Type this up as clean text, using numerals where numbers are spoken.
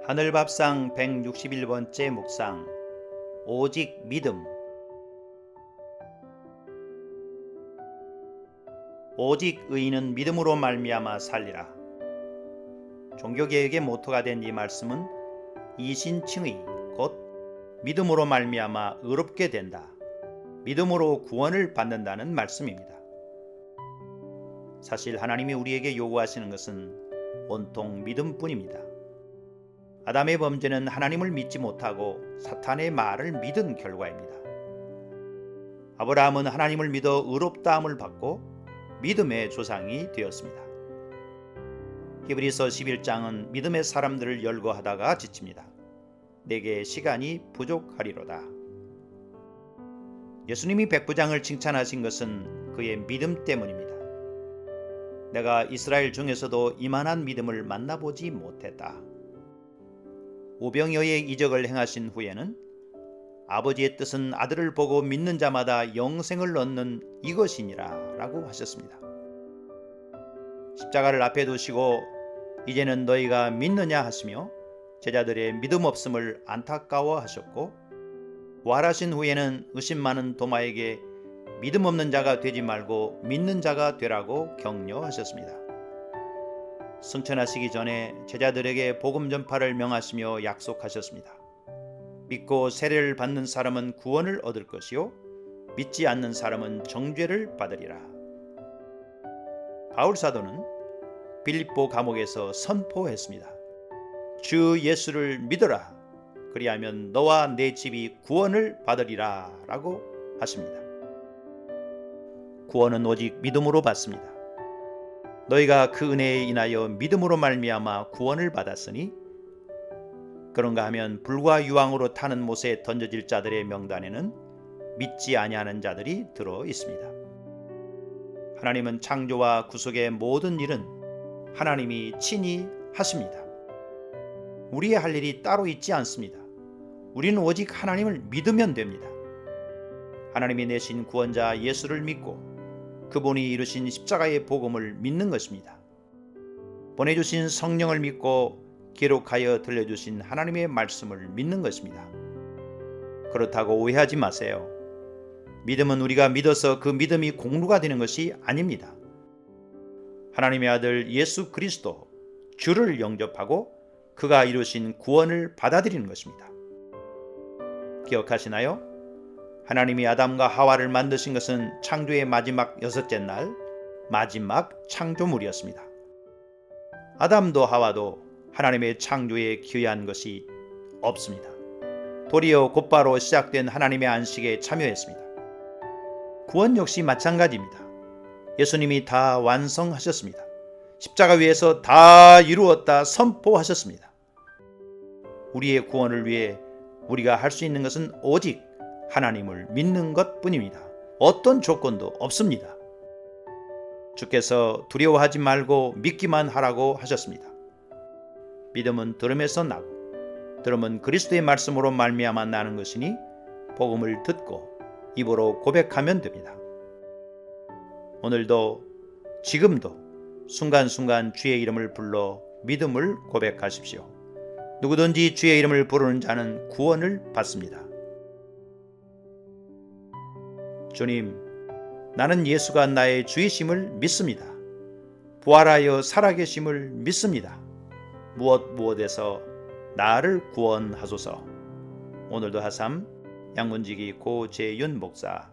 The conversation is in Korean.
하늘밥상 161번째 묵상. 오직 믿음. 오직 의인은 믿음으로 말미암아 살리라. 종교개혁의 모토가 된 이 말씀은 이신칭의 곧 믿음으로 말미암아 의롭게 된다, 믿음으로 구원을 받는다는 말씀입니다. 사실 하나님이 우리에게 요구하시는 것은 온통 믿음뿐입니다. 아담의 범죄는 하나님을 믿지 못하고 사탄의 말을 믿은 결과입니다. 아브라함은 하나님을 믿어 의롭다함을 받고 믿음의 조상이 되었습니다. 히브리서 11장은 믿음의 사람들을 열거하다가 지칩니다. 내게 시간이 부족하리로다. 예수님이 백부장을 칭찬하신 것은 그의 믿음 때문입니다. 내가 이스라엘 중에서도 이만한 믿음을 만나보지 못했다. 오병이어의 이적을 행하신 후에는 아버지의 뜻은 아들을 보고 믿는 자마다 영생을 얻는 이것이니라 라고 하셨습니다. 십자가를 앞에 두시고 이제는 너희가 믿느냐 하시며 제자들의 믿음 없음을 안타까워 하셨고, 부활하신 후에는 의심 많은 도마에게 믿음 없는 자가 되지 말고 믿는 자가 되라고 격려하셨습니다. 승천하시기 전에 제자들에게 복음 전파를 명하시며 약속하셨습니다. 믿고 세례를 받는 사람은 구원을 얻을 것이요 믿지 않는 사람은 정죄를 받으리라. 바울 사도는 빌립보 감옥에서 선포했습니다. 주 예수를 믿어라. 그리하면 너와 내 집이 구원을 받으리라 라고 하십니다. 구원은 오직 믿음으로 받습니다. 너희가 그 은혜에 인하여 믿음으로 말미암아 구원을 받았으니, 그런가 하면 불과 유황으로 타는 못에 던져질 자들의 명단에는 믿지 아니하는 자들이 들어 있습니다. 하나님은 창조와 구속의 모든 일은 하나님이 친히 하십니다. 우리의 할 일이 따로 있지 않습니다. 우리는 오직 하나님을 믿으면 됩니다. 하나님이 내신 구원자 예수를 믿고 그분이 이루신 십자가의 복음을 믿는 것입니다. 보내주신 성령을 믿고 기록하여 들려주신 하나님의 말씀을 믿는 것입니다. 그렇다고 오해하지 마세요. 믿음은 우리가 믿어서 그 믿음이 공로가 되는 것이 아닙니다. 하나님의 아들 예수 그리스도 주를 영접하고 그가 이루신 구원을 받아들이는 것입니다. 기억하시나요? 하나님이 아담과 하와를 만드신 것은 창조의 마지막 6째 날 마지막 창조물이었습니다. 아담도 하와도 하나님의 창조에 기여한 것이 없습니다. 도리어 곧바로 시작된 하나님의 안식에 참여했습니다. 구원 역시 마찬가지입니다. 예수님이 다 완성하셨습니다. 십자가 위에서 다 이루었다 선포하셨습니다. 우리의 구원을 위해 우리가 할 수 있는 것은 오직 하나님을 믿는 것뿐입니다. 어떤 조건도 없습니다. 주께서 두려워하지 말고 믿기만 하라고 하셨습니다. 믿음은 들음에서 나고 들음은 그리스도의 말씀으로 말미암아 나는 것이니 복음을 듣고 입으로 고백하면 됩니다. 오늘도 지금도 순간순간 주의 이름을 불러 믿음을 고백하십시오. 누구든지 주의 이름을 부르는 자는 구원을 받습니다. 주님, 나는 예수가 나의 주이심을 믿습니다. 부활하여 살아계심을 믿습니다. 무엇에서 나를 구원하소서. 오늘도 하삼 양문지기 고재윤 목사.